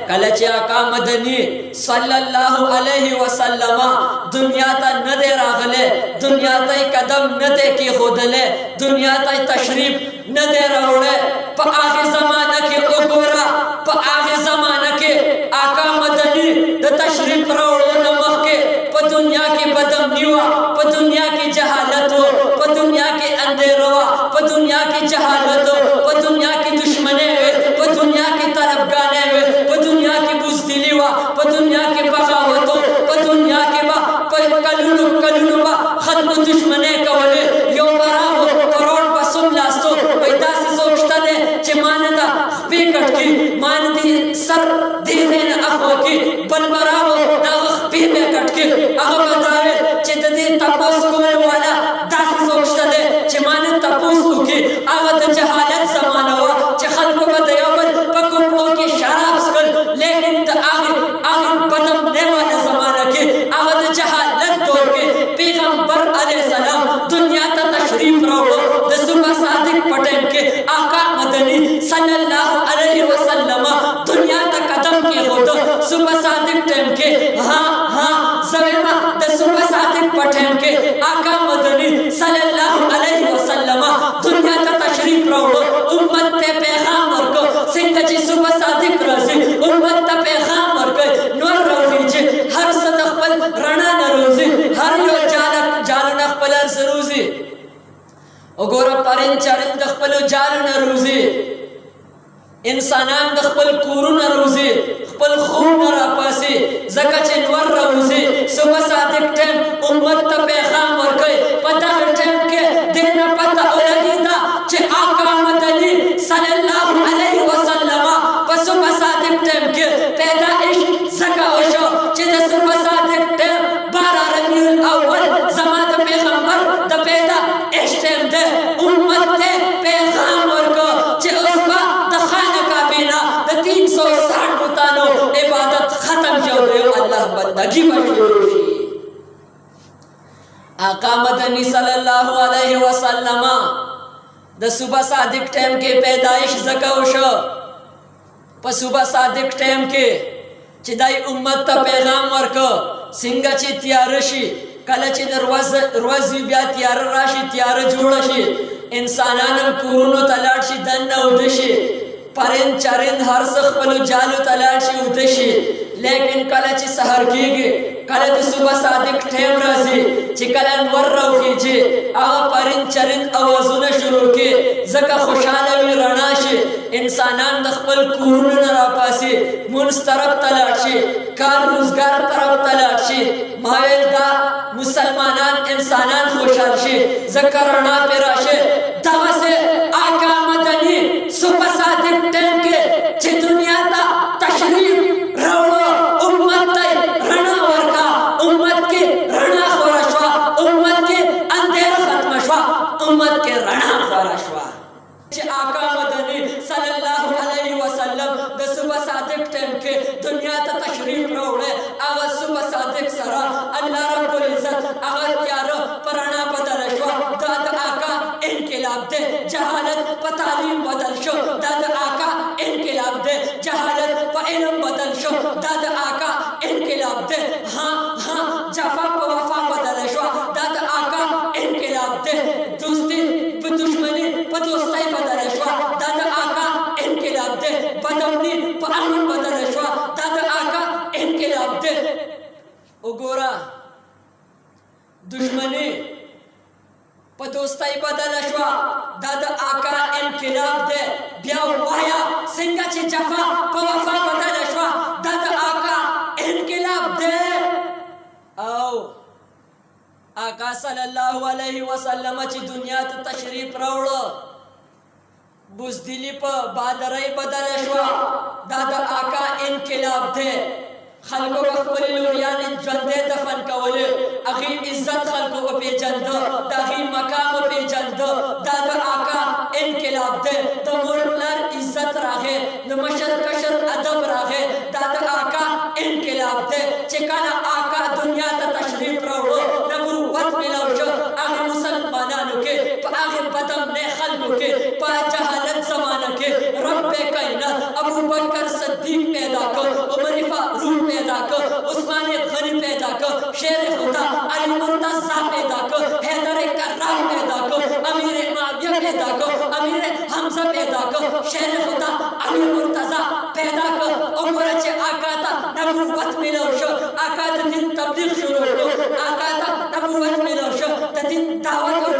کله چې آقا مدني صلی الله علیه وسلم دنیا ته نه دی راغلی، دنیا ته قدم نه دی کېښودلی، دنیا ته تشریف نه دی راوړی. په هغې زمانه کې وګوره، په هغې زمانه کې آقا مدني د تشریف راوړو نه مخکې په دنیا کې بدامني وه، په دنیا کې جهالت و، په دنیا کې اندېره وه، په دنیا کې جهالت و، په دنیا کې دشمنۍ وې، په دنیا کې طرفګانۍ وې، په دنیا کې بزدلي وه، په دنیا کې بغاوت و، په دنیا کې به په کلونو کلونو به خلکو دشمنۍ کولې. یو به راغو په روډ به څملاستو، وایي داسې څوک شته دی چې ما نه ده خپې کټ کړي، ما نه دې سر دې ځای نه اخوا کړي. بل به راغو د هغه خپې به یې کټ کړي، هغه به دا ویل چې د دې تپوس کولو والا داسې څوک شته دی چې ما نه تپوس وکړي. هغه د جهالت زمانه وه چې خلکو به د یو بل په کوپړو کې شراب څښل، لیکن د هغې بدامنۍ والا زمانه کې، هغه د جهالت دور کې پیغمبر علیه السلام دنیا ته تشریف راوړو. د صبح صادق په ټایم کې آقا مدني صلی الله علیه وسلم دنیا ته قدم کېښوده. صبح صادق ټایم کې زه وایم د صبح صادق په ټایم کې آقا مدني صلی الله علیه وسلم دنیا ته تشریف راوړو، امت ته پیغام ورکړو. څنګه چې صبح صادق راځي امت ته پیغام ورکوي، نور راوخیږي، هر څه د خپل رڼا نه روزي، هر یو جالونه خپل هر څه روزي. وګوره پرین چرین د خپلو جالو نه روزي، انسانان د خپل کورونه روزي، خپل خوب نه راپاسي، ځکه چې نور راوځي. صبح صادق ټایم امت ته پیغام ورکوي. په دغه ټایم کې دې نه پته ولګېده چې آقا مدني صلی الله علیه وسلم په صبح صادق ټایم کې پیدایش ځکه وشو چې د صبح صادق ټایم 12 ربیع الاول زما د پیغمبر د پیدایش ټایم دی. امت ته پیغام ورکړو چې اوس به د خانه کعبې نه د 360 بتانو عبادت ختم شو، د یو الله بندګي به شروع شي. آقا مدني صلی الله علیه وسلم د صبح صادق ټایم کې پیدایش ځکه وشو. په صبح صادق ټایم کې چې دای امت ته پیغام ورکړو، څنګه چې تیاره شي، کله چې د ورځې بیا تیاره راشي، تیاره جوړه شي، انسانان هم کورونو ته لاړ شي، دننه اوده شي، پرین چرین هر څه خپلو جالو ته لاړ شي، اوده شي. لیکن کله چې سحر کېږي، کله د صبح صادق ټایم راځي چې کله نور راوخیږي، هغه پرین چرین اوازونه شروع کړي، ځکه خوشحاله وي، رڼا شي، انسانان د خپل کورونو نه راپاسي، مونځ طرف ته لاړ شي، کار روزګار طرف ته لاړ شي. ما ویل دا مسلمانان انسانان خوشحال شي، ځکه رڼا پرې راشي. دغسې آقا مدني صبح صادق ټایم کې چې دنیا ته تشریف راوړو، امت ته رڼا ورکړه، امت کې رڼا خوره شوه، امت کې اندېره ختمه شوه، امت کې رڼا خوره شوه. چې آقا مدني صلی الله علیه وسلم د صبح صادق ټایم کې دنیا ته تشریف راوړی، هغه صبح صادق سره الله رب العزت هغه تیاره په رڼا بدله شوه. دا د آقا انقلاب دی، جهالت په تعلیم بدل شو، دا د آقا انقلاب دی، جهالت په علم بدل شو، دا د آقا انقلاب دی. جفا په وفا بدله شوه، دا د آقا انقلاب دی. دوستي په دشمني په دوستۍ بدله شوه، دا د آقا انقلاب دی. بدامني په امن بدله شوه، دا د آقا انقلاب دی. وګوره دشمني په دوستۍ بدله شوه، دا د آقا انقلاب دی. بیا وایا څنګه چې جفا په وفا بدله شوه، دا د آقا انقلاب دی. او آقا صلی الله علیه وسلم چې دنیا ته تشریف راوړو، بزدلي په بادرۍ بدله شوه، دا د آقا انقلاب دی. خلکو به خپلې لوریانې ژوندۍ دفن کولې، هغې عزت خلکو وپېژنده، د هغې مقام وپېژنده، دا د آقا انقلاب دی. د مور پلار عزت راغی، د مشر کشر ادب راغی، دا د آقا انقلاب دی. چې کله آقا دنیا ته تشریف راوړو، نبوت میلاو شو هغې مسلمانانو کې، په هغې بدامنۍ خلکو کې، په جهالت زمانه کې رب کائنات ابوبکر صدیق پیدا کړ. शेर खुदा अली मुर्तज़ा पैदा को, हैदर कर्रार पैदा को, अमीर मुआविया पैदा को, अमीर हमजा पैदा को, शेर खुदा अली मुर्तज़ा पैदा को। उमरचे आकाता नबूवत मिलो शो, आकाता दिन तबलीग शुरू को, आकाता नबूवत मिलो शो, दिन दावत